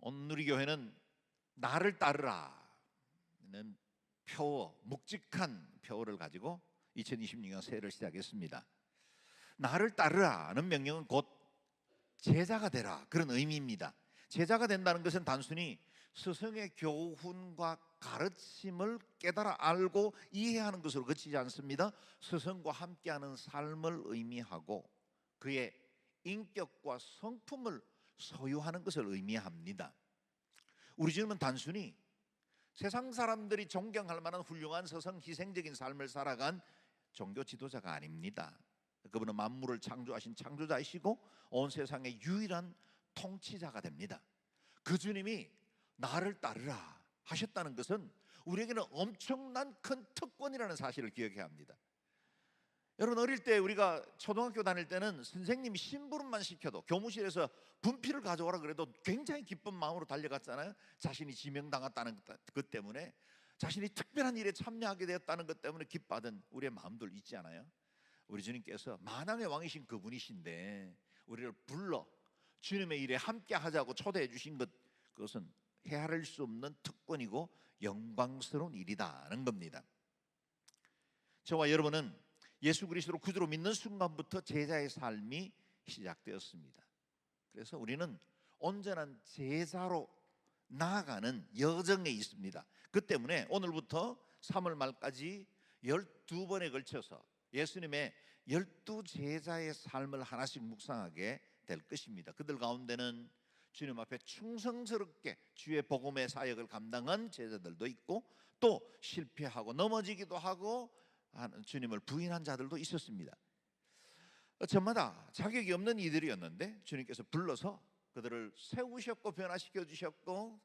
오늘 우리 교회는 나를 따르라는 표어, 묵직한 표어를 가지고 2026년 새해를 시작했습니다. 나를 따르라는 명령은 곧 제자가 되라, 그런 의미입니다. 제자가 된다는 것은 단순히 스승의 교훈과 가르침을 깨달아 알고 이해하는 것으로 그치지 않습니다. 스승과 함께하는 삶을 의미하고 그의 인격과 성품을 소유하는 것을 의미합니다. 우리 주님은 단순히 세상 사람들이 존경할 만한 훌륭한 서성 희생적인 삶을 살아간 종교 지도자가 아닙니다. 그분은 만물을 창조하신 창조자이시고 온 세상의 유일한 통치자가 됩니다. 그 주님이 나를 따르라 하셨다는 것은 우리에게는 엄청난 큰 특권이라는 사실을 기억해야 합니다. 여러분, 어릴 때 우리가 초등학교 다닐 때는 선생님이 심부름만 시켜도 교무실에서 분필을 가져오라 그래도 굉장히 기쁜 마음으로 달려갔잖아요. 자신이 지명당했다는 것 때문에, 자신이 특별한 일에 참여하게 되었다는 것 때문에 기뻐하던 우리의 마음들 있지 않아요? 우리 주님께서 만왕의 왕이신 그분이신데 우리를 불러 주님의 일에 함께 하자고 초대해 주신 것, 그것은 헤아릴 수 없는 특권이고 영광스러운 일이다는 겁니다. 저와 여러분은 예수 그리스도를 구주로 믿는 순간부터 제자의 삶이 시작되었습니다. 그래서 우리는 온전한 제자로 나아가는 여정에 있습니다. 그 때문에 오늘부터 3월 말까지 12번에 걸쳐서 예수님의 12제자의 삶을 하나씩 묵상하게 될 것입니다. 그들 가운데는 주님 앞에 충성스럽게 주의 복음의 사역을 감당한 제자들도 있고, 또 실패하고 넘어지기도 하고 주님을 부인한 자들도 있었습니다. 저마다 자격이 없는 이들이었는데 주님께서 불러서 그들을 세우셨고 변화시켜 주셨고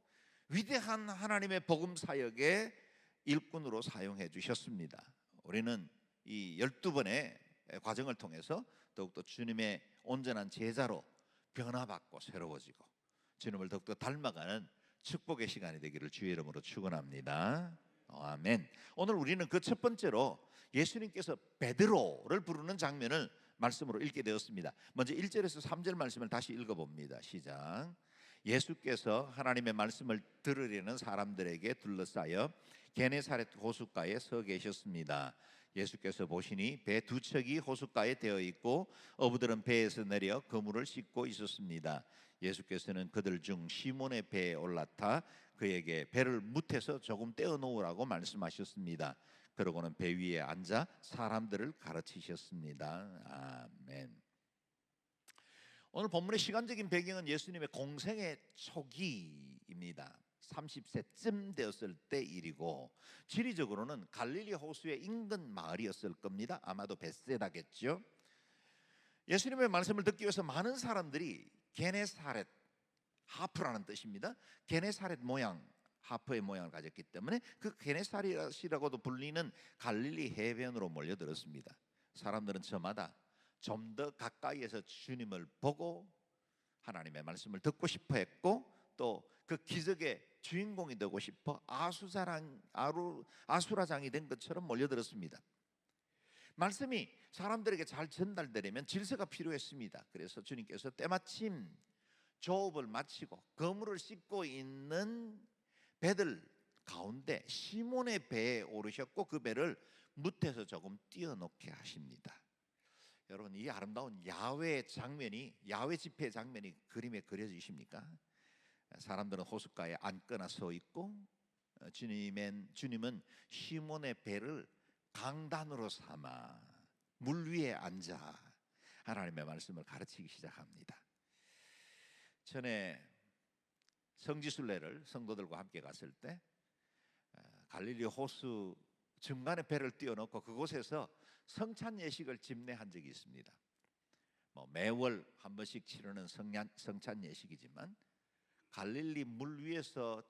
위대한 하나님의 복음 사역의 일꾼으로 사용해 주셨습니다. 우리는 이 12번의 과정을 통해서 더욱더 주님의 온전한 제자로 변화받고 새로워지고 주님을 더욱더 닮아가는 축복의 시간이 되기를 주의 이름으로 축원합니다. 아멘. 오늘 우리는 그 첫 번째로 예수님께서 베드로를 부르는 장면을 말씀으로 읽게 되었습니다. 먼저 1절에서 3절 말씀을 다시 읽어봅니다. 시작. 예수께서 하나님의 말씀을 들으려는 사람들에게 둘러싸여 게네사렛 호숫가에 서 계셨습니다. 예수께서 보시니 배 두 척이 호숫가에 되어 있고 어부들은 배에서 내려 그물을 씻고 있었습니다. 예수께서는 그들 중 시몬의 배에 올라타 그에게 배를 무태서 조금 떼어 놓으라고 말씀하셨습니다. 그러고는 배 위에 앉아 사람들을 가르치셨습니다. 아멘. 오늘 본문의 시간적인 배경은 예수님의 공생의 초기입니다. 30세쯤 되었을 때 일이고, 지리적으로는 갈릴리 호수의 인근 마을이었을 겁니다. 아마도 벳세다겠죠. 예수님의 말씀을 듣기 위해서 많은 사람들이 게네사렛, 하프라는 뜻입니다. 게네사렛 모양, 하프의 모양을 가졌기 때문에 그 게네사렛이라고도 불리는 갈릴리 해변으로 몰려들었습니다. 사람들은 저마다 좀 더 가까이에서 주님을 보고 하나님의 말씀을 듣고 싶어 했고, 또 그 기적의 주인공이 되고 싶어 아수라장이 된 것처럼 몰려들었습니다. 말씀이 사람들에게 잘 전달되려면 질서가 필요했습니다. 그래서 주님께서 때마침 조업을 마치고 그물을 씻고 있는 배들 가운데 시몬의 배에 오르셨고 그 배를 무태서 조금 띄워놓게 하십니다. 여러분, 이 아름다운 야외 집회 장면이 그림에 그려지십니까? 사람들은 호숫가에 앉거나 서 있고 주님은 시몬의 배를 강단으로 삼아 물 위에 앉아 하나님의 말씀을 가르치기 시작합니다. 전에 성지순례를 성도들과 함께 갔을 때 갈릴리 호수 중간에 배를 띄워놓고 그곳에서 성찬 예식을 집례한 적이 있습니다. 매월 한 번씩 치르는 성찬 예식이지만 갈릴리 물 위에서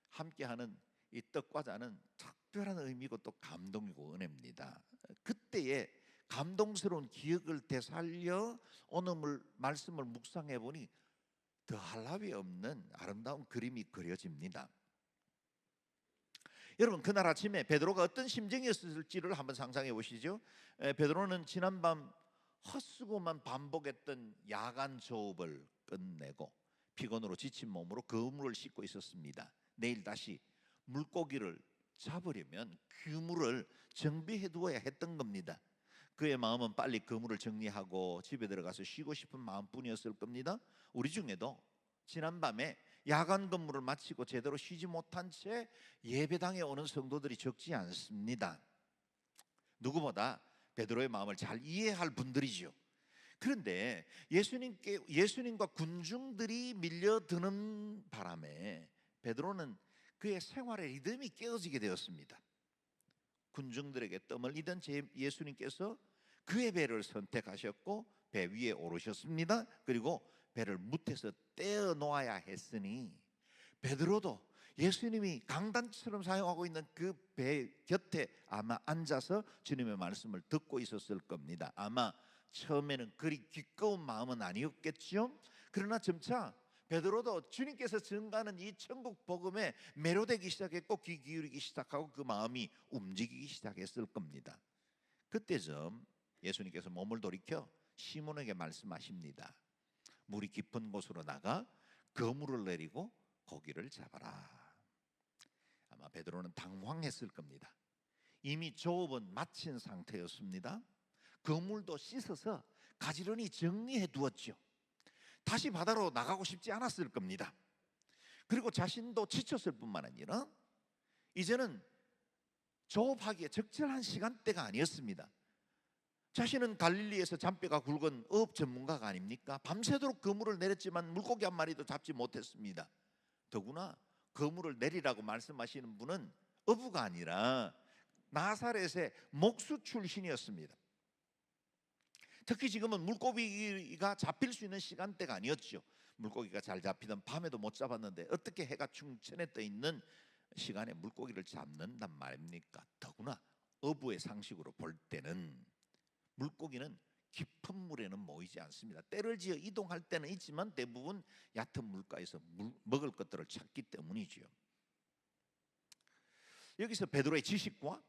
함께하는 이 떡과자는 특별한 의미고 또 감동이고 은혜입니다. 그때의 감동스러운 기억을 되살려 오늘 말씀을 묵상해 보니 더할 나위 없는 아름다운 그림이 그려집니다. 여러분, 그날 아침에 베드로가 어떤 심정이었을지를 한번 상상해 보시죠. 베드로는 지난밤 헛수고만 반복했던 야간 조업을 끝내고 피곤으로 지친 몸으로 그물을 씻고 있었습니다. 내일 다시 물고기를 잡으려면 그물을 정비해 두어야 했던 겁니다. 그의 마음은 빨리 그물을 정리하고 집에 들어가서 쉬고 싶은 마음뿐이었을 겁니다. 우리 중에도 지난밤에 야간 근무를 마치고 제대로 쉬지 못한 채 예배당에 오는 성도들이 적지 않습니다. 누구보다 베드로의 마음을 잘 이해할 분들이죠. 그런데 예수님과 군중들이 밀려드는 바람에 베드로는 그의 생활의 리듬이 깨어지게 되었습니다. 군중들에게 떠밀리던 예수님께서 그의 배를 선택하셨고 배 위에 오르셨습니다. 그리고 배를 무태서 떼어 놓아야 했으니 베드로도 예수님이 강단처럼 사용하고 있는 그 배 곁에 아마 앉아서 주님의 말씀을 듣고 있었을 겁니다. 아마 처음에는 그리 기꺼운 마음은 아니었겠죠. 그러나 점차 베드로도 주님께서 전가하는 이 천국 복음에 매료되기 시작했고 귀 기울이기 시작하고 그 마음이 움직이기 시작했을 겁니다. 그때쯤 예수님께서 몸을 돌이켜 시몬에게 말씀하십니다. 물이 깊은 곳으로 나가 그물을 내리고 고기를 잡아라. 아마 베드로는 당황했을 겁니다. 이미 조업은 마친 상태였습니다. 그물도 씻어서 가지런히 정리해 두었죠. 다시 바다로 나가고 싶지 않았을 겁니다. 그리고 자신도 지쳤을 뿐만 아니라 이제는 조업하기에 적절한 시간대가 아니었습니다. 자신은 갈릴리에서 잔뼈가 굵은 어업 전문가가 아닙니까? 밤새도록 그물을 내렸지만 물고기 한 마리도 잡지 못했습니다. 더구나 그물을 내리라고 말씀하시는 분은 어부가 아니라 나사렛의 목수 출신이었습니다. 특히 지금은 물고기가 잡힐 수 있는 시간대가 아니었죠. 물고기가 잘 잡히던 밤에도 못 잡았는데 어떻게 해가 충천에 떠 있는 시간에 물고기를 잡는단 말입니까? 더구나 어부의 상식으로 볼 때는 물고기는 깊은 물에는 모이지 않습니다. 때를 지어 이동할 때는 있지만 대부분 얕은 물가에서 먹을 것들을 찾기 때문이지요. 여기서 베드로의 지식과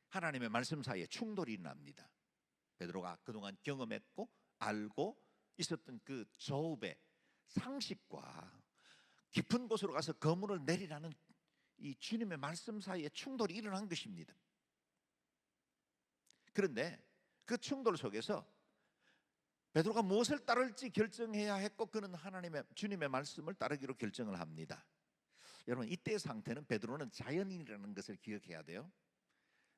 하나님의 말씀 사이에 충돌이 납니다. 베드로가 그동안 경험했고 알고 있었던 그 조업의 상식과 깊은 곳으로 가서 그물을 내리라는 이 주님의 말씀 사이에 충돌이 일어난 것입니다. 그런데 그 충돌 속에서 베드로가 무엇을 따를지 결정해야 했고 그는 주님의 말씀을 따르기로 결정을 합니다. 여러분, 이때의 상태는 베드로는 자연인이라는 것을 기억해야 돼요.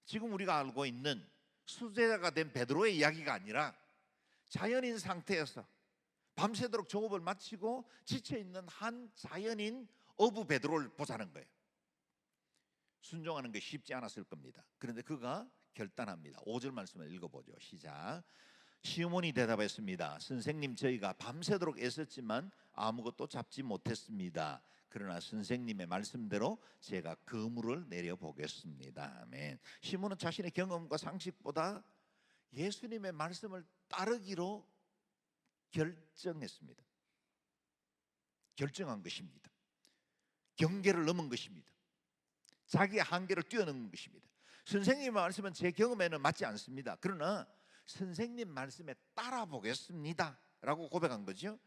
지금 우리가 알고 있는 수제자가 된 베드로의 이야기가 아니라 자연인 상태에서 밤새도록 조업을 마치고 지쳐있는 한 자연인 어부 베드로를 보자는 거예요. 순종하는 게 쉽지 않았을 겁니다. 그런데 그가 결단합니다. 5절 말씀을 읽어보죠. 시작. 시몬이 대답했습니다. 선생님, 저희가 밤새도록 애썼지만 아무것도 잡지 못했습니다. 그러나 선생님의 말씀대로 제가 그물을 내려보겠습니다. 아멘. 시몬은 자신의 경험과 상식보다 예수님의 말씀을 따르기로 결정했습니다. 결정한 것입니다. 경계를 넘은 것입니다. 자기의 한계를 뛰어넘은 것입니다. 선생님의 말씀은 제 경험에는 맞지 않습니다. 그러나 선생님 말씀에 따라 보겠습니다 라고 고백한 거죠.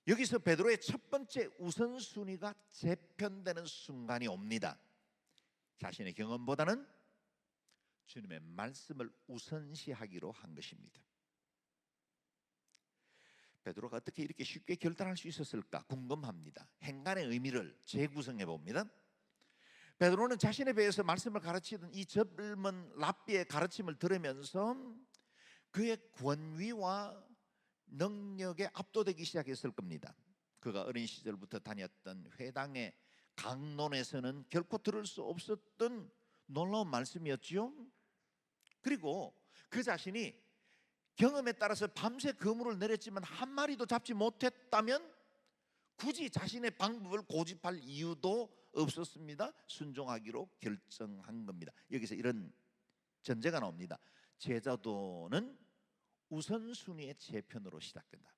여기서 베드로의 첫 번째 우선순위가 재편되는 순간이 옵니다. 자신의 경험보다는 주님의 말씀을 우선시하기로 한 것입니다. 베드로가 어떻게 이렇게 쉽게 결단할 수 있었을까 궁금합니다. 행간의 의미를 재구성해 봅니다. 베드로는 자신의 배에서 말씀을 가르치던 이 젊은 랍비의 가르침을 들으면서 그의 권위와 능력에 압도되기 시작했을 겁니다. 그가 어린 시절부터 다녔던 회당의 강론에서는 결코 들을 수 없었던 놀라운 말씀이었지요. 그리고 그 자신이 경험에 따라서 밤새 그물을 내렸지만 한 마리도 잡지 못했다면 굳이 자신의 방법을 고집할 이유도 없었습니다. 순종하기로 결정한 겁니다. 여기서 이런 전제가 나옵니다. 제자도는 우선순위의 재편으로 시작된다.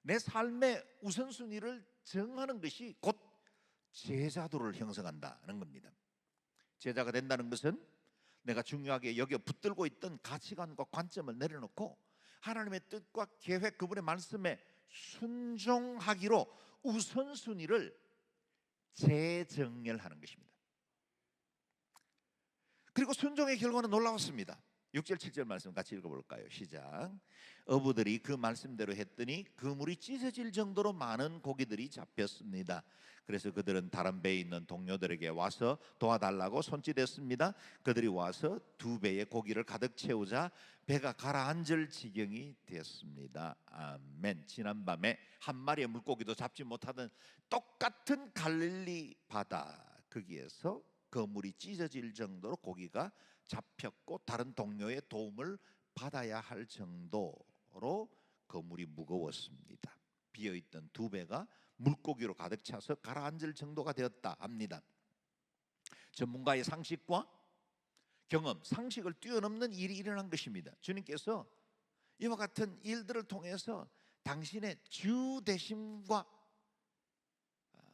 내 삶의 우선순위를 정하는 것이 곧 제자도를 형성한다는 겁니다. 제자가 된다는 것은 내가 중요하게 여겨 붙들고 있던 가치관과 관점을 내려놓고 하나님의 뜻과 계획, 그분의 말씀에 순종하기로 우선순위를 재정렬하는 것입니다. 그리고 순종의 결과는 놀라웠습니다. 6절 7절 말씀 같이 읽어볼까요? 시작. 어부들이 그 말씀대로 했더니 그물이 찢어질 정도로 많은 고기들이 잡혔습니다. 그래서 그들은 다른 배에 있는 동료들에게 와서 도와달라고 손짓했습니다. 그들이 와서 2배의 고기를 가득 채우자 배가 가라앉을 지경이 되었습니다. 아멘. 지난밤에 한 마리의 물고기도 잡지 못하던 똑같은 갈릴리 바다 거기에서 그물이 찢어질 정도로 고기가 잡혔고 다른 동료의 도움을 받아야 할 정도로 그물이 무거웠습니다. 비어있던 2배가 물고기로 가득 차서 가라앉을 정도가 되었다 합니다. 전문가의 상식과 경험, 상식을 뛰어넘는 일이 일어난 것입니다. 주님께서 이와 같은 일들을 통해서 당신의 주되심과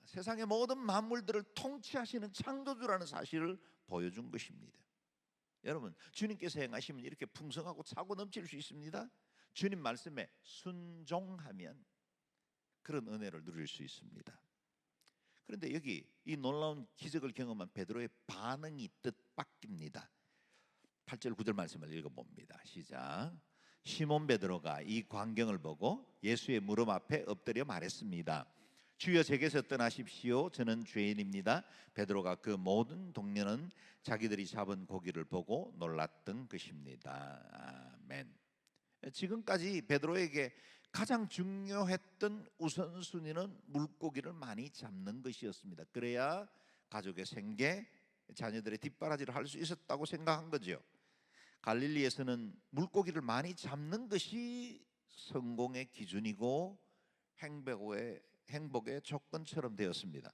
세상의 모든 만물들을 통치하시는 창조주라는 사실을 보여준 것입니다. 여러분, 주님께서 행하시면 이렇게 풍성하고 차고 넘칠 수 있습니다. 주님 말씀에 순종하면 그런 은혜를 누릴 수 있습니다. 그런데 여기 이 놀라운 기적을 경험한 베드로의 반응이 뜻밖입니다. 8절 9절 말씀을 읽어봅니다. 시작. 시몬 베드로가 이 광경을 보고 예수의 무릎 앞에 엎드려 말했습니다. 주여, 제게서 떠나십시오. 저는 죄인입니다. 베드로가 그 모든 동료는 자기들이 잡은 고기를 보고 놀랐던 것입니다. 아멘. 지금까지 베드로에게 가장 중요했던 우선순위는 물고기를 많이 잡는 것이었습니다. 그래야 가족의 생계, 자녀들의 뒷바라지를 할 수 있었다고 생각한 거죠. 갈릴리에서는 물고기를 많이 잡는 것이 성공의 기준이고 행복의 조건처럼 되었습니다.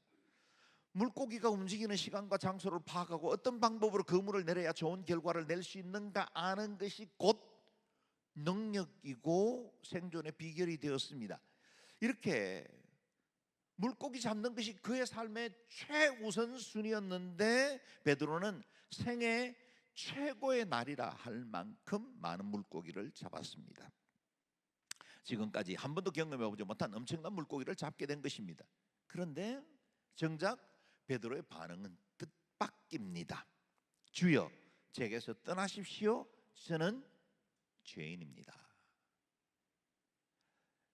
물고기가 움직이는 시간과 장소를 파악하고 어떤 방법으로 그물을 내려야 좋은 결과를 낼 수 있는가 아는 것이 곧 능력이고 생존의 비결이 되었습니다. 이렇게 물고기 잡는 것이 그의 삶의 최우선순위였는데 베드로는 생애 최고의 날이라 할 만큼 많은 물고기를 잡았습니다. 지금까지 한 번도 경험해보지 못한 엄청난 물고기를 잡게 된 것입니다. 그런데 정작 베드로의 반응은 뜻밖입니다. 주여, 제게서 떠나십시오. 저는 죄인입니다.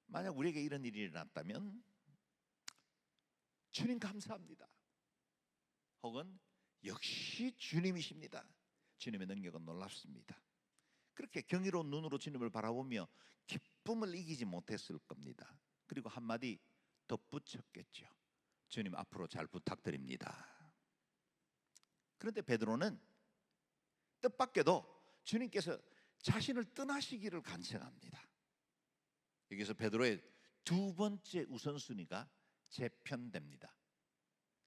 만약 우리에게 이런 일이 일어났다면 주님 감사합니다. 혹은 역시 주님이십니다. 주님의 능력은 놀랍습니다. 그렇게 경이로운 눈으로 주님을 바라보며 기쁨을 이기지 못했을 겁니다. 그리고 한마디 덧붙였겠죠. 주님, 앞으로 잘 부탁드립니다. 그런데 베드로는 뜻밖에도 주님께서 자신을 떠나시기를 간청합니다. 여기서 베드로의 2번째 우선순위가 재편됩니다.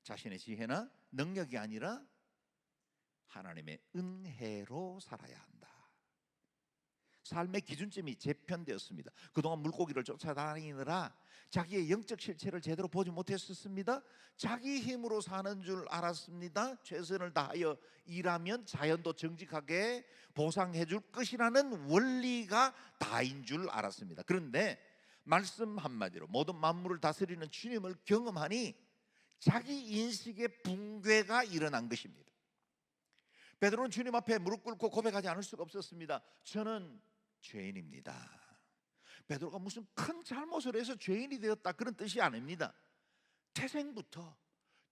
자신의 지혜나 능력이 아니라 하나님의 은혜로 살아야 한다. 삶의 기준점이 재편되었습니다. 그동안 물고기를 쫓아다니느라 자기의 영적 실체를 제대로 보지 못했었습니다. 자기 힘으로 사는 줄 알았습니다. 최선을 다하여 일하면 자연도 정직하게 보상해 줄 것이라는 원리가 다인 줄 알았습니다. 그런데 말씀 한마디로 모든 만물을 다스리는 주님을 경험하니 자기 인식의 붕괴가 일어난 것입니다. 베드로는 주님 앞에 무릎 꿇고 고백하지 않을 수가 없었습니다. 저는 죄인입니다. 베드로가 무슨 큰 잘못을 해서 죄인이 되었다 그런 뜻이 아닙니다. 태생부터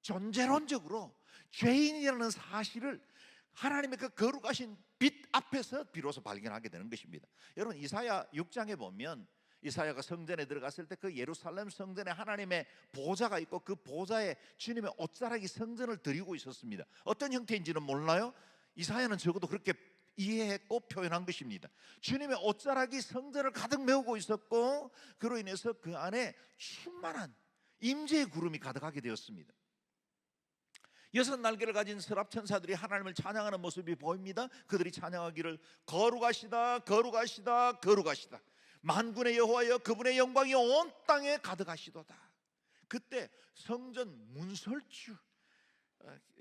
존재론적으로 죄인이라는 사실을 하나님의 그 거룩하신 빛 앞에서 비로소 발견하게 되는 것입니다. 여러분, 이사야 6장에 보면 이사야가 성전에 들어갔을 때 그 예루살렘 성전에 하나님의 보좌가 있고 그 보좌에 주님의 옷자락이 성전을 드리고 있었습니다. 어떤 형태인지는 몰라요. 이사야는 적어도 그렇게 이해했고 표현한 것입니다. 주님의 옷자락이 성전을 가득 메우고 있었고 그로 인해서 그 안에 충만한 임재의 구름이 가득하게 되었습니다. 6날개를 가진 서랍 천사들이 하나님을 찬양하는 모습이 보입니다. 그들이 찬양하기를 거룩하시다 거룩하시다 거룩하시다, 만군의 여호와여 그분의 영광이 온 땅에 가득하시도다. 그때 성전 문설주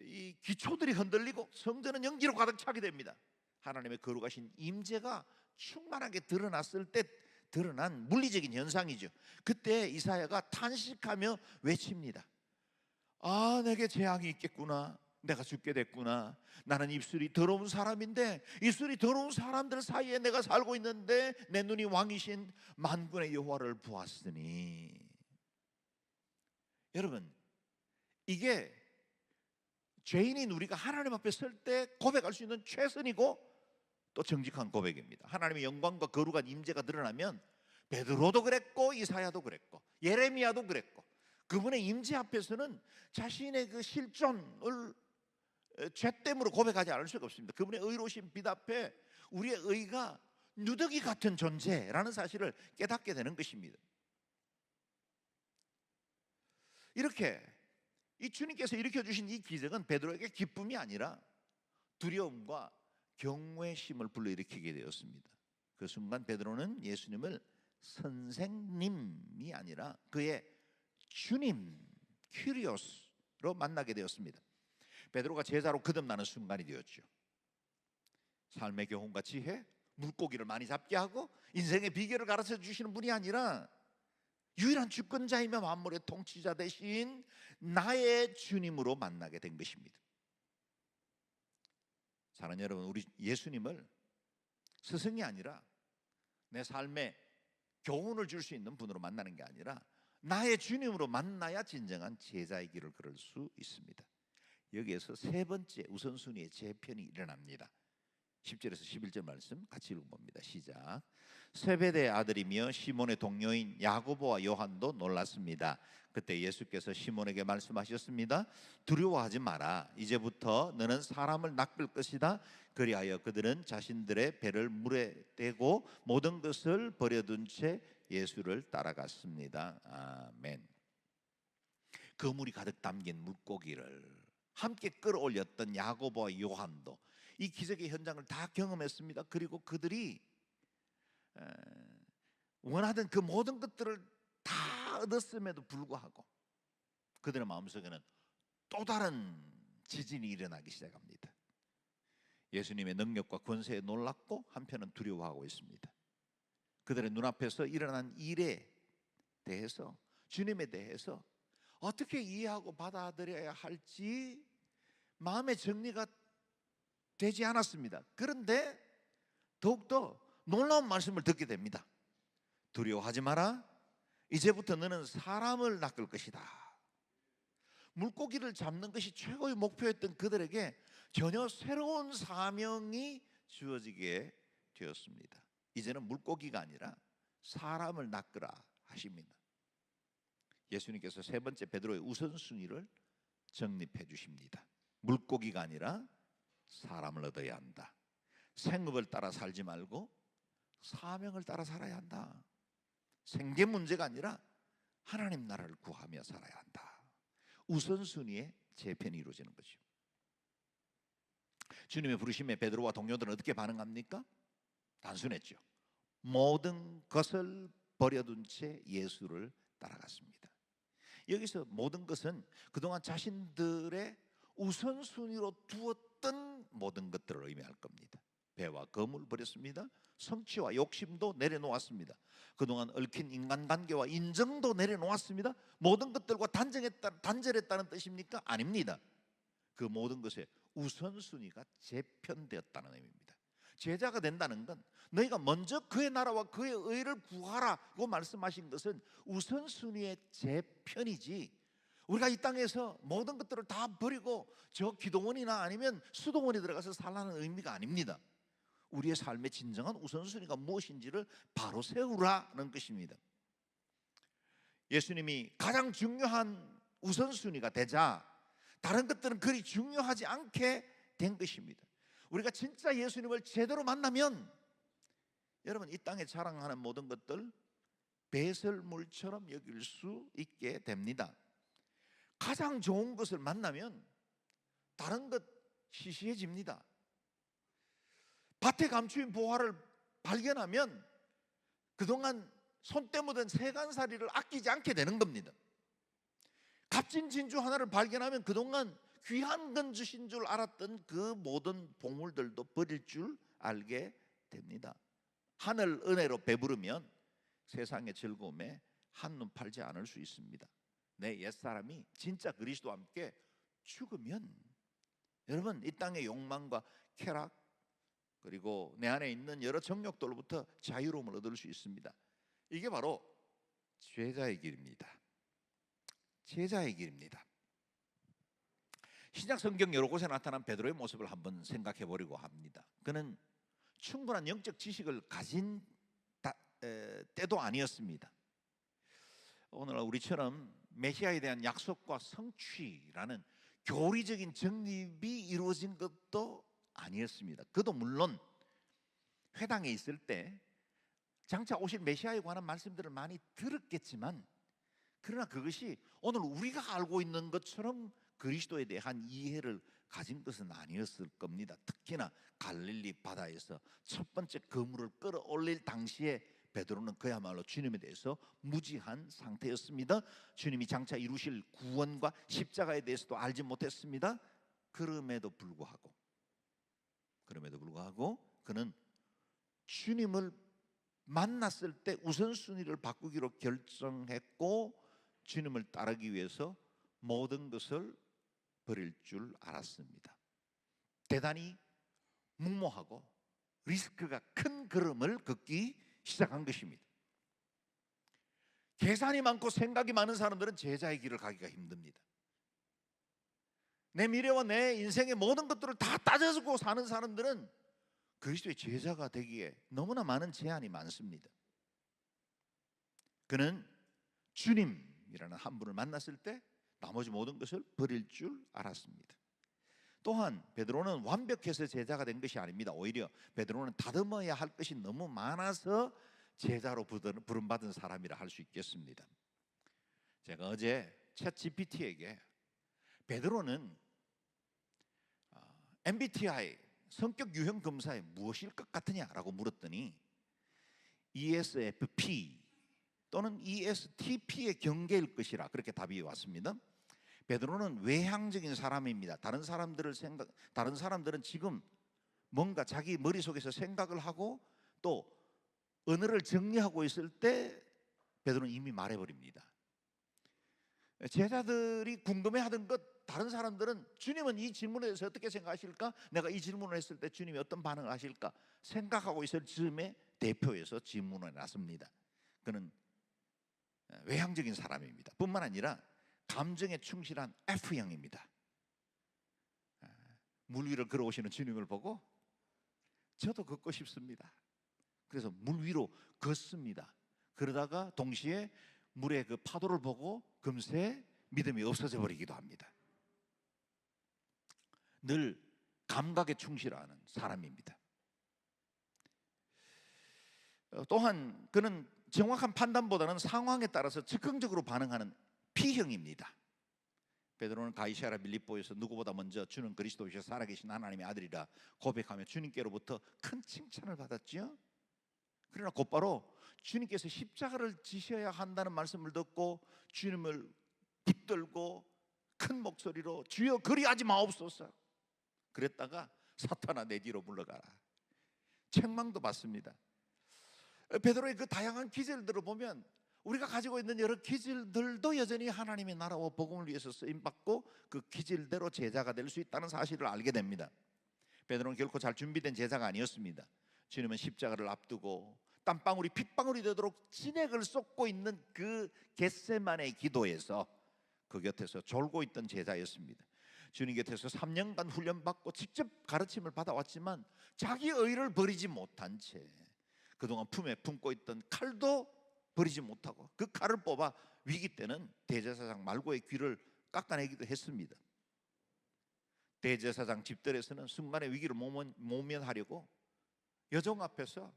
이 기초들이 흔들리고 성전은 연기로 가득 차게 됩니다. 하나님의 거룩하신 임재가 충만하게 드러났을 때 드러난 물리적인 현상이죠. 그때 이사야가 탄식하며 외칩니다. 아, 내게 재앙이 있겠구나. 내가 죽게 됐구나. 나는 입술이 더러운 사람인데, 입술이 더러운 사람들 사이에 내가 살고 있는데 내 눈이 왕이신 만군의 여호와를 보았으니. 여러분, 이게 죄인인 우리가 하나님 앞에 설 때 고백할 수 있는 최선이고 또 정직한 고백입니다. 하나님의 영광과 거룩한 임재가 드러나면 베드로도 그랬고 이사야도 그랬고 예레미야도 그랬고, 그분의 임재 앞에서는 자신의 그 실존을 죄됨으로 고백하지 않을 수가 없습니다. 그분의 의로우신 빛 앞에 우리의 의가 누더기 같은 존재라는 사실을 깨닫게 되는 것입니다. 이렇게 이 주님께서 일으켜주신 이 기적은 베드로에게 기쁨이 아니라 두려움과 경외심을 불러일으키게 되었습니다. 그 순간 베드로는 예수님을 선생님이 아니라 그의 주님, 큐리오스로 만나게 되었습니다. 베드로가 제자로 거듭나는 순간이 되었죠. 삶의 교훈과 지혜, 물고기를 많이 잡게 하고 인생의 비결을 가르쳐 주시는 분이 아니라 유일한 주권자이며 만물의 통치자 대신 나의 주님으로 만나게 된 것입니다. 사랑하는 여러분, 우리 예수님을 스승이 아니라 내 삶에 교훈을 줄 수 있는 분으로 만나는 게 아니라 나의 주님으로 만나야 진정한 제자의 길을 걸을 수 있습니다. 여기에서 세 번째 우선순위의 재편이 일어납니다. 10절에서 11절 말씀 같이 읽어봅니다. 시작. 세베대의 아들이며 시몬의 동료인 야고보와 요한도 놀랐습니다. 그때 예수께서 시몬에게 말씀하셨습니다. 두려워하지 마라. 이제부터 너는 사람을 낚을 것이다. 그리하여 그들은 자신들의 배를 물에 떼고 모든 것을 버려둔 채 예수를 따라갔습니다. 아멘. 그물이 가득 담긴 물고기를 함께 끌어올렸던 야고보와 요한도 이 기적의 현장을 다 경험했습니다. 그리고 그들이 원하던 그 모든 것들을 다 얻었음에도 불구하고 그들의 마음속에는 또 다른 지진이 일어나기 시작합니다. 예수님의 능력과 권세에 놀랍고 한편은 두려워하고 있습니다. 그들의 눈앞에서 일어난 일에 대해서, 주님에 대해서 어떻게 이해하고 받아들여야 할지 마음의 정리가 되지 않았습니다. 그런데 더욱더 놀라운 말씀을 듣게 됩니다. 두려워하지 마라. 이제부터 너는 사람을 낚을 것이다. 물고기를 잡는 것이 최고의 목표였던 그들에게 전혀 새로운 사명이 주어지게 되었습니다. 이제는 물고기가 아니라 사람을 낚으라 하십니다. 예수님께서 세 번째 베드로의 우선순위를 정립해 주십니다. 물고기가 아니라 사람을 얻어야 한다. 생업을 따라 살지 말고 사명을 따라 살아야 한다. 생계 문제가 아니라 하나님 나라를 구하며 살아야 한다. 우선순위의 재편이 이루어지는 거죠. 주님의 부르심에 베드로와 동료들은 어떻게 반응합니까? 단순했죠. 모든 것을 버려둔 채 예수를 따라갔습니다. 여기서 모든 것은 그동안 자신들의 우선순위로 두었던 모든 것들을 의미할 겁니다. 배와 검을 버렸습니다. 성취와 욕심도 내려놓았습니다. 그동안 얽힌 인간관계와 인정도 내려놓았습니다. 모든 것들과 단절했다는 뜻입니까? 아닙니다. 그 모든 것의 우선순위가 재편되었다는 의미입니다. 제자가 된다는 건 너희가 먼저 그의 나라와 그의 의를 구하라고 말씀하신 것은 우선순위의 재편이지, 우리가 이 땅에서 모든 것들을 다 버리고 저 기도원이나 아니면 수도원에 들어가서 살라는 의미가 아닙니다. 우리의 삶의 진정한 우선순위가 무엇인지를 바로 세우라는 것입니다. 예수님이 가장 중요한 우선순위가 되자 다른 것들은 그리 중요하지 않게 된 것입니다. 우리가 진짜 예수님을 제대로 만나면 여러분, 이 땅에 자랑하는 모든 것들 배설물처럼 여길 수 있게 됩니다. 가장 좋은 것을 만나면 다른 것 시시해집니다. 밭에 감추인 보화를 발견하면 그동안 손때 묻은 세간살이를 아끼지 않게 되는 겁니다. 값진 진주 하나를 발견하면 그동안 귀한 건 주신 줄 알았던 그 모든 보물들도 버릴 줄 알게 됩니다. 하늘 은혜로 배부르면 세상의 즐거움에 한눈 팔지 않을 수 있습니다. 내 옛사람이 진짜 그리스도와 함께 죽으면 여러분 이 땅의 욕망과 쾌락 그리고 내 안에 있는 여러 정욕들로부터 자유로움을 얻을 수 있습니다. 이게 바로 제자의 길입니다. 제자의 길입니다. 신약 성경 여러 곳에 나타난 베드로의 모습을 한번 생각해 보려고 합니다. 그는 충분한 영적 지식을 가진 때도 아니었습니다. 오늘 우리처럼 메시아에 대한 약속과 성취라는 교리적인 정립이 이루어진 것도 아니었습니다. 그도 물론 회당에 있을 때 장차 오실 메시아에 관한 말씀들을 많이 들었겠지만 그러나 그것이 오늘 우리가 알고 있는 것처럼 그리스도에 대한 이해를 가진 것은 아니었을 겁니다. 특히나 갈릴리 바다에서 첫 번째 그물을 끌어올릴 당시에 베드로는 그야말로 주님에 대해서 무지한 상태였습니다. 주님이 장차 이루실 구원과 십자가에 대해서도 알지 못했습니다. 그럼에도 불구하고 그는 주님을 만났을 때 우선순위를 바꾸기로 결정했고 주님을 따르기 위해서 모든 것을 버릴 줄 알았습니다. 대단히 무모하고 리스크가 큰 걸음을 걷기 시작한 것입니다. 계산이 많고 생각이 많은 사람들은 제자의 길을 가기가 힘듭니다. 내 미래와 내 인생의 모든 것들을 다 따져주고 사는 사람들은 그리스도의 제자가 되기에 너무나 많은 제한이 많습니다. 그는 주님이라는 한 분을 만났을 때 나머지 모든 것을 버릴 줄 알았습니다. 또한 베드로는 완벽해서 제자가 된 것이 아닙니다. 오히려 베드로는 다듬어야 할 것이 너무 많아서 제자로 부름받은 사람이라 할 수 있겠습니다. 제가 어제 챗GPT에게 베드로는 MBTI 성격 유형 검사에 무엇일 것 같으냐라고 물었더니 ESFP 또는 ESTP의 경계일 것이라 그렇게 답이 왔습니다. 베드로는 외향적인 사람입니다. 다른 사람들은 지금 뭔가 자기 머릿속에서 생각을 하고 또 언어를 정리하고 있을 때 베드로는 이미 말해버립니다. 제자들이 궁금해하던 것 다른 사람들은 주님은 이 질문에 대해서 어떻게 생각하실까? 내가 이 질문을 했을 때 주님이 어떤 반응을 하실까? 생각하고 있을 즈음에 대표에서 질문을 했습니다. 그는 외향적인 사람입니다. 뿐만 아니라 감정에 충실한 F형입니다. 물 위를 걸어오시는 주님을 보고 저도 걷고 싶습니다. 그래서 물 위로 걷습니다. 그러다가 동시에 물의 그 파도를 보고 금세 믿음이 없어져 버리기도 합니다. 늘 감각에 충실하는 사람입니다. 또한 그는 정확한 판단보다는 상황에 따라서 즉흥적으로 반응하는 P형입니다. 베드로는 가이사랴 빌립보에서 누구보다 먼저 주는 그리스도이시여 살아계신 하나님의 아들이라 고백하며 주님께로부터 큰 칭찬을 받았지요. 그러나 곧바로 주님께서 십자가를 지셔야 한다는 말씀을 듣고 주님을 붙들고 큰 목소리로 주여 그리하지 마옵소서 그랬다가 사탄아 내 뒤로 물러가라 책망도 받습니다. 베드로의 그 다양한 기질들을 보면 우리가 가지고 있는 여러 기질들도 여전히 하나님의 나라와 복음을 위해서 쓰임받고 그 기질대로 제자가 될 수 있다는 사실을 알게 됩니다. 베드로는 결코 잘 준비된 제자가 아니었습니다. 주님은 십자가를 앞두고 땀방울이 핏방울이 되도록 진액을 쏟고 있는 그 겟세마네 기도에서 그 곁에서 졸고 있던 제자였습니다. 주님 곁에서 3년간 훈련받고 직접 가르침을 받아왔지만 자기 의를 버리지 못한 채 그동안 품에 품고 있던 칼도 버리지 못하고 그 칼을 뽑아 위기 때는 대제사장 말고의 귀를 깎아내기도 했습니다. 대제사장 집들에서는 순간의 위기를 모면하려고 여종 앞에서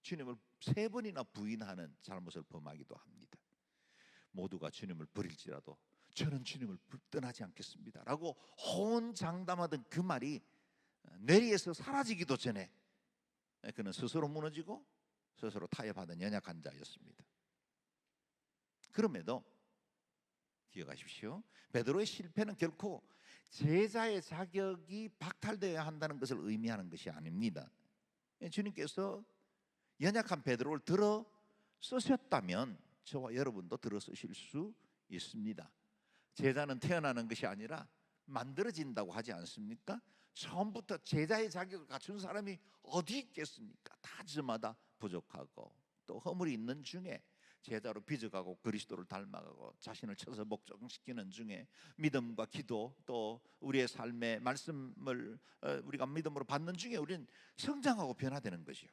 주님을 3번이나 부인하는 잘못을 범하기도 합니다. 모두가 주님을 버릴지라도 저는 주님을 떠나지 않겠습니다 라고 호언장담하던 그 말이 뇌리에서 사라지기도 전에 그는 스스로 무너지고 스스로 타협하던 연약한 자였습니다. 그럼에도 기억하십시오. 베드로의 실패는 결코 제자의 자격이 박탈되어야 한다는 것을 의미하는 것이 아닙니다. 주님께서 연약한 베드로를 들어 쓰셨다면 저와 여러분도 들어 쓰실 수 있습니다. 제자는 태어나는 것이 아니라 만들어진다고 하지 않습니까? 처음부터 제자의 자격을 갖춘 사람이 어디 있겠습니까? 다 저마다 부족하고 또 허물이 있는 중에 제자로 빚어가고 그리스도를 닮아가고 자신을 쳐서 복종시키는 중에 믿음과 기도 또 우리의 삶의 말씀을 우리가 믿음으로 받는 중에 우리는 성장하고 변화되는 것이요.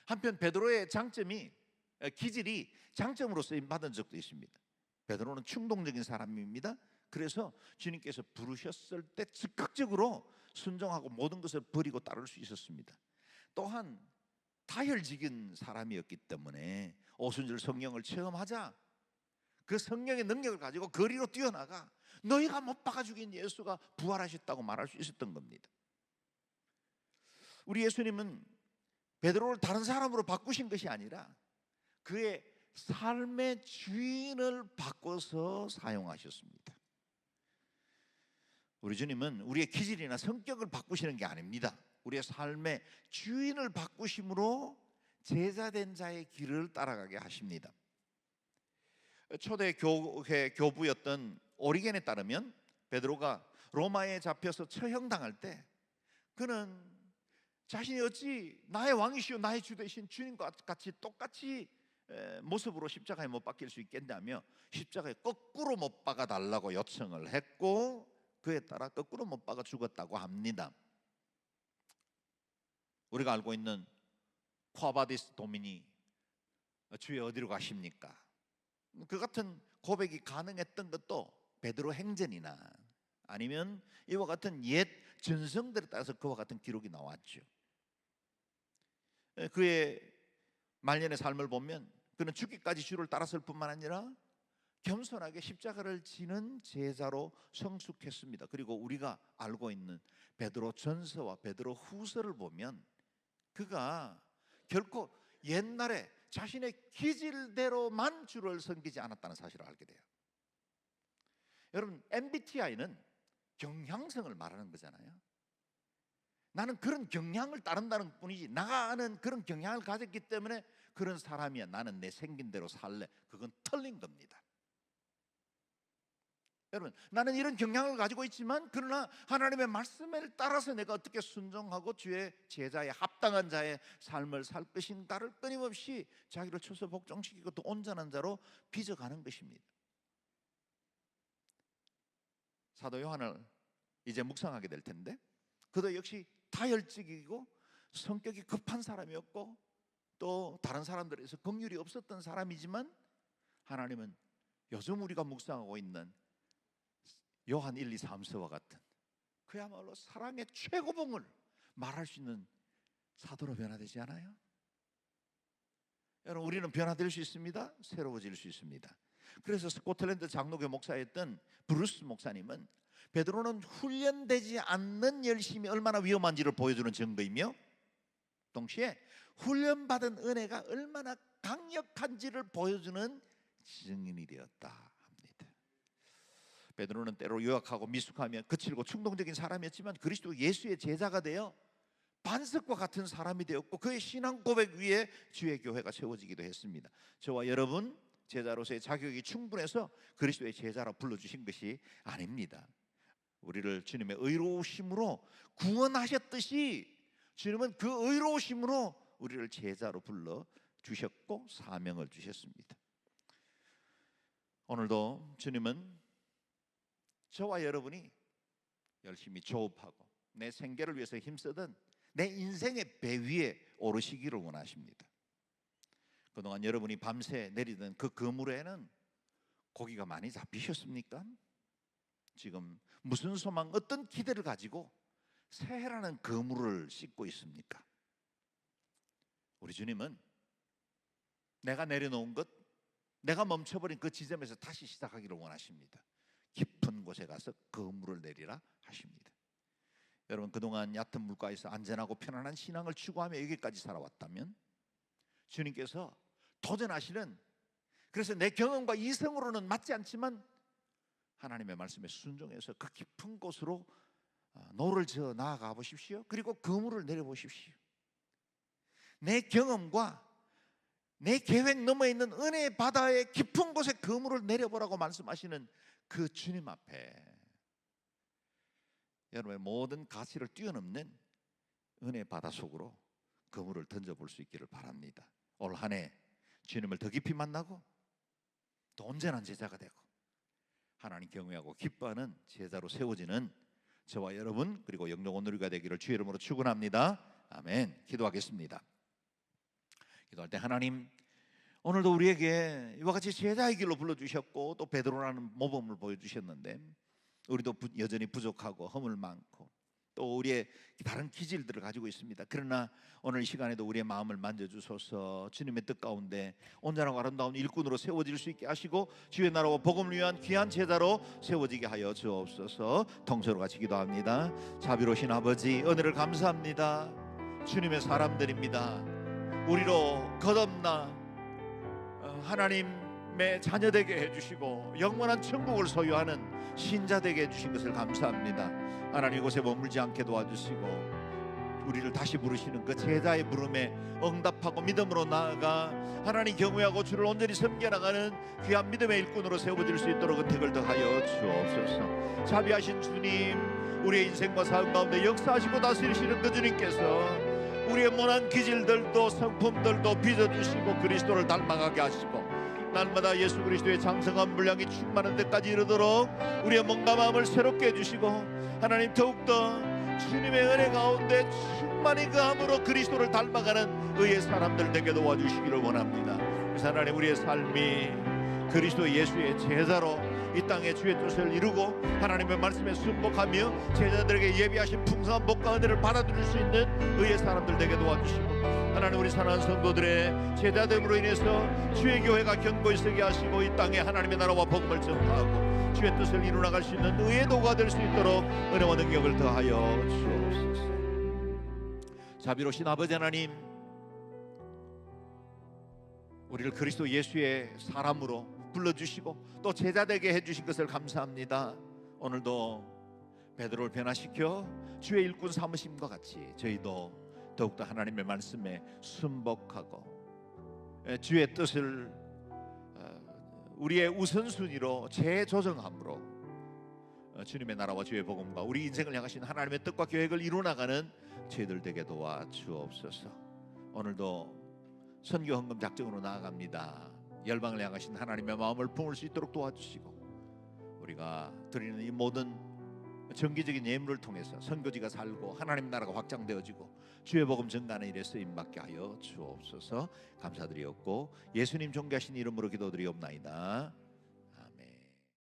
한편 베드로의 장점이 기질이 장점으로 쓰임 받은 적도 있습니다. 베드로는 충동적인 사람입니다. 그래서 주님께서 부르셨을 때 즉각적으로 순종하고 모든 것을 버리고 따를 수 있었습니다. 또한 다혈질인 사람이었기 때문에 오순절 성령을 체험하자 그 성령의 능력을 가지고 거리로 뛰어나가 너희가 못 박아 죽인 예수가 부활하셨다고 말할 수 있었던 겁니다. 우리 예수님은 베드로를 다른 사람으로 바꾸신 것이 아니라 그의 삶의 주인을 바꿔서 사용하셨습니다. 우리 주님은 우리의 기질이나 성격을 바꾸시는 게 아닙니다. 우리의 삶의 주인을 바꾸심으로 제자된 자의 길을 따라가게 하십니다. 초대 교회 교부였던 오리겐에 따르면 베드로가 로마에 잡혀서 처형당할 때 그는 자신이 어찌 나의 왕이시오 나의 주 되신 주님과 같이 똑같이 모습으로 십자가에 못 박힐 수 있겠냐며 십자가에 거꾸로 못 박아 달라고 요청을 했고 그에 따라 거꾸로 못 박아 죽었다고 합니다. 우리가 알고 있는 콰바디스 도미니 주여 어디로 가십니까? 그 같은 고백이 가능했던 것도 베드로 행전이나 아니면 이와 같은 옛 전성들에 따라서 그와 같은 기록이 나왔죠. 그의 말년의 삶을 보면 그는 죽기까지 주를 따랐을 뿐만 아니라 겸손하게 십자가를 지는 제자로 성숙했습니다. 그리고 우리가 알고 있는 베드로 전서와 베드로 후서를 보면 그가 결코 옛날에 자신의 기질대로만 주를 섬기지 않았다는 사실을 알게 돼요. 여러분 MBTI는 경향성을 말하는 거잖아요. 나는 그런 경향을 따른다는 뿐이지 나는 그런 경향을 가졌기 때문에 그런 사람이야 나는 내 생긴 대로 살래 그건 틀린 겁니다. 여러분 나는 이런 경향을 가지고 있지만 그러나 하나님의 말씀을 따라서 내가 어떻게 순종하고 주의 제자의 합당한 자의 삶을 살 것인가를 끊임없이 자기를 쳐서 복종시키고 또 온전한 자로 빚어가는 것입니다. 사도 요한을 이제 묵상하게 될 텐데 그도 역시 다혈질이고 성격이 급한 사람이었고 또 다른 사람들에서 긍휼이 없었던 사람이지만 하나님은 요즘 우리가 묵상하고 있는 요한 1, 2, 3서와 같은 그야말로 사랑의 최고봉을 말할 수 있는 사도로 변화되지 않아요? 여러분 우리는 변화될 수 있습니다. 새로워질 수 있습니다. 그래서 스코틀랜드 장로교 목사였던 브루스 목사님은 베드로는 훈련되지 않는 열심이 얼마나 위험한지를 보여주는 증거이며 동시에 훈련받은 은혜가 얼마나 강력한지를 보여주는 증인이 되었다 합니다. 베드로는 때로 유약하고 미숙하며 거칠고 충동적인 사람이었지만 그리스도 예수의 제자가 되어 반석과 같은 사람이 되었고 그의 신앙 고백 위에 주의 교회가 세워지기도 했습니다. 저와 여러분 제자로서의 자격이 충분해서 그리스도의 제자라 불러주신 것이 아닙니다. 우리를 주님의 의로우심으로 구원하셨듯이 주님은 그 의로우심으로 우리를 제자로 불러주셨고 사명을 주셨습니다. 오늘도 주님은 저와 여러분이 열심히 조업하고 내 생계를 위해서 힘쓰던 내 인생의 배 위에 오르시기를 원하십니다. 그동안 여러분이 밤새 내리던 그 그물에는 고기가 많이 잡히셨습니까? 지금 무슨 소망, 어떤 기대를 가지고 새해라는 그물을 씻고 있습니까? 우리 주님은 내가 내려놓은 것, 내가 멈춰버린 그 지점에서 다시 시작하기를 원하십니다. 깊은 곳에 가서 그물을 내리라 하십니다. 여러분 그동안 얕은 물가에서 안전하고 편안한 신앙을 추구하며 여기까지 살아왔다면 주님께서 도전하시는 그래서 내 경험과 이성으로는 맞지 않지만 하나님의 말씀에 순종해서 그 깊은 곳으로 노를 저어 나아가 보십시오. 그리고 그물을 내려보십시오. 내 경험과 내 계획 넘어 있는 은혜의 바다의 깊은 곳에 그물을 내려보라고 말씀하시는 그 주님 앞에 여러분의 모든 가치를 뛰어넘는 은혜의 바다 속으로 그물을 던져볼 수 있기를 바랍니다. 올 한 해 주님을 더 깊이 만나고 또 온전한 제자가 되고 하나님 경외하고 기뻐하는 제자로 세워지는 저와 여러분 그리고 영long 온누리가 되기를 주의 이름으로 축원합니다. 아멘. 기도하겠습니다. 기도할 때 하나님, 오늘도 우리에게 이와 같이 제자의 길로 불러주셨고 또 베드로라는 모범을 보여주셨는데 우리도 여전히 부족하고 허물 많고 또 우리의 다른 기질들을 가지고 있습니다. 그러나 오늘 이 시간에도 우리의 마음을 만져주소서. 주님의 뜻 가운데 온전하고 아름다운 일꾼으로 세워질 수 있게 하시고 주의 나라와 복음을 위한 귀한 제자로 세워지게 하여 주옵소서. 통서로 같이 기도합니다. 자비로우신 아버지, 은혜를 감사합니다. 주님의 사람들입니다. 우리로 거듭나 하나님의 자녀되게 해주시고 영원한 천국을 소유하는 신자 되게 해주신 것을 감사합니다. 하나님, 이곳에 머물지 않게 도와주시고 우리를 다시 부르시는 그 제자의 부름에 응답하고 믿음으로 나아가 하나님 경외하고 주를 온전히 섬겨나가는 귀한 믿음의 일꾼으로 세워질 수 있도록 은택을 더하여 주옵소서. 자비하신 주님, 우리의 인생과 삶 가운데 역사하시고 다스리시는 그 주님께서 우리의 모난 기질들도 성품들도 빚어주시고 그리스도를 닮아가게 하시고 날마다 예수 그리스도의 장성한 분량이 충만한 데까지 이르도록 우리의 몸과 마음을 새롭게 해주시고 하나님, 더욱더 주님의 은혜 가운데 충만히 그 암으로 그리스도를 닮아가는 의의 사람들 되게 도와주시기를 원합니다. 그래서 하나님, 우리의 삶이 그리스도 예수의 제자로 이 땅에 주의 뜻을 이루고 하나님의 말씀에 순복하며 제자들에게 예비하신 풍성한 복과 은혜를 받아들일 수 있는 의의 사람들 되게 도와주시고 하나님, 우리 사랑하는 성도들의 제자됨으로 인해서 주의 교회가 견고히 서게 하시고 이 땅에 하나님의 나라와 복음을 전파하고 주의 뜻을 이루나갈 수 있는 의의 도구가 될 수 있도록 은혜와 능력을 더하여 주옵소서. 자비로우신 아버지 하나님, 우리를 그리스도 예수의 사람으로 불러주시고 또 제자되게 해주신 것을 감사합니다. 오늘도 베드로를 변화시켜 주의 일꾼 삼으심과 같이 저희도 더욱더 하나님의 말씀에 순복하고 주의 뜻을 우리의 우선순위로 재조정함으로 주님의 나라와 주의 복음과 우리 인생을 향하신 하나님의 뜻과 계획을 이루어나가는 저희들 되게 도와주옵소서. 오늘도 선교 헌금 작정으로 나아갑니다. 열방을 향하신 하나님의 마음을 품을 수 있도록 도와주시고 우리가 드리는 이 모든 정기적인 예물을 통해서 선교지가 살고 하나님 나라가 확장되어지고 주의 복음 전가하는 일에 쓰임받게 하여 주옵소서. 감사드리옵고 예수님 존귀하신 이름으로 기도드리옵나이다.